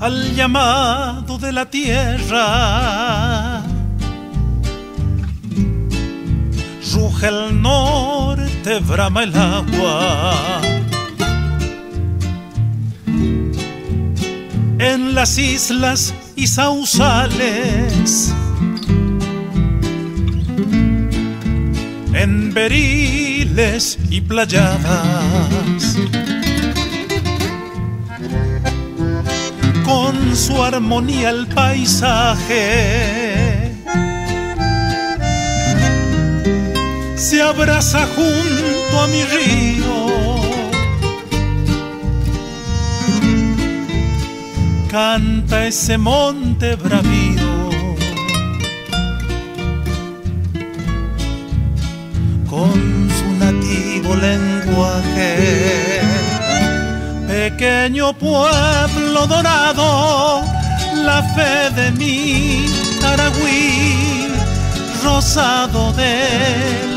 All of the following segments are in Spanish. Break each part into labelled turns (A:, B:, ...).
A: al llamado de la tierra. Ruge el norte, brama el agua. En las islas y sausales, en beriles y playadas, con su armonía el paisaje se abraza junto a mi río. Canta ese monte bravío con su nativo lenguaje. Pequeño pueblo dorado, la fe de mi Taragüí, rosado de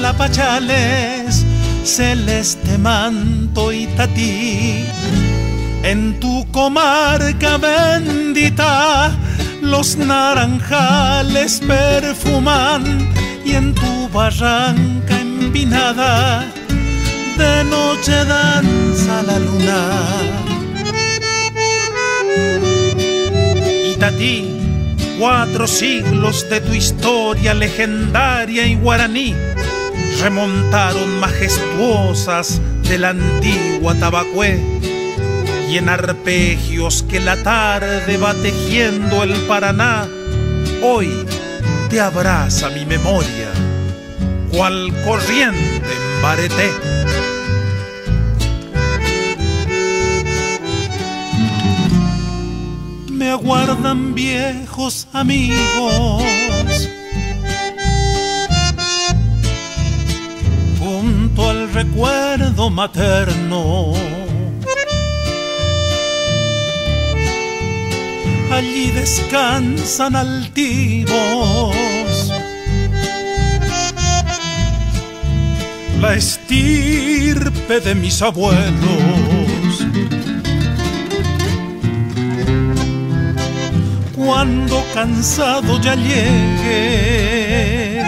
A: lapachales, celeste manto Itatí. En tu comarca bendita los naranjales perfuman, y en tu barranca empinada de noche danza la luna. Itatí, 4 siglos de tu historia legendaria y guaraní remontaron majestuosas de la antigua Tabacué, y en arpegios que la tarde va tejiendo el Paraná, hoy te abraza mi memoria, cual corriente en Bareté. Me aguardan viejos amigos junto al recuerdo materno. Allí descansan altivos la estirpe de mis abuelos. Cuando cansado ya llegue,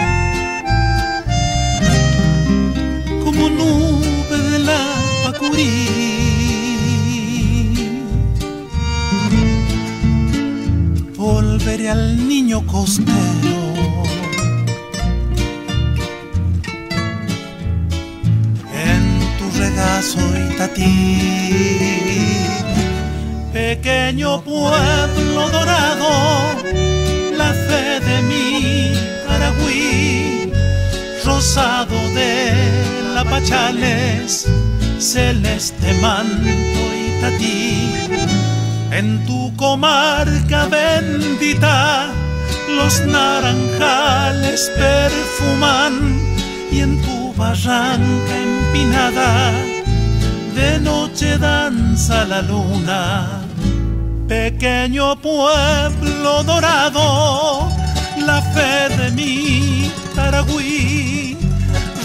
A: como nube de la Pacurí, volveré al niño costero, en tu regazo Itatí. Pequeño pueblo dorado, la fe de mi Taragüí, rosado de lapachales, celeste manto Itatí. En tu comarca bendita los naranjales perfuman, y en tu barranca empinada de noche danza la luna. Pequeño pueblo dorado, la fe de mi Taragüí,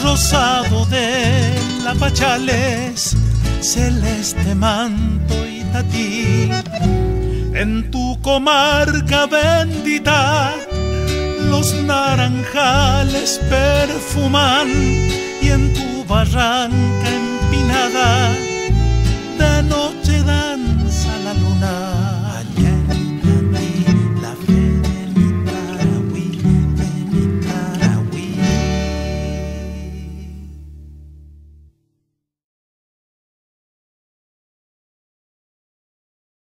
A: rosado de lapachales, celeste manto Itatí. En tu comarca bendita los naranjales perfuman, y en tu barranca empinada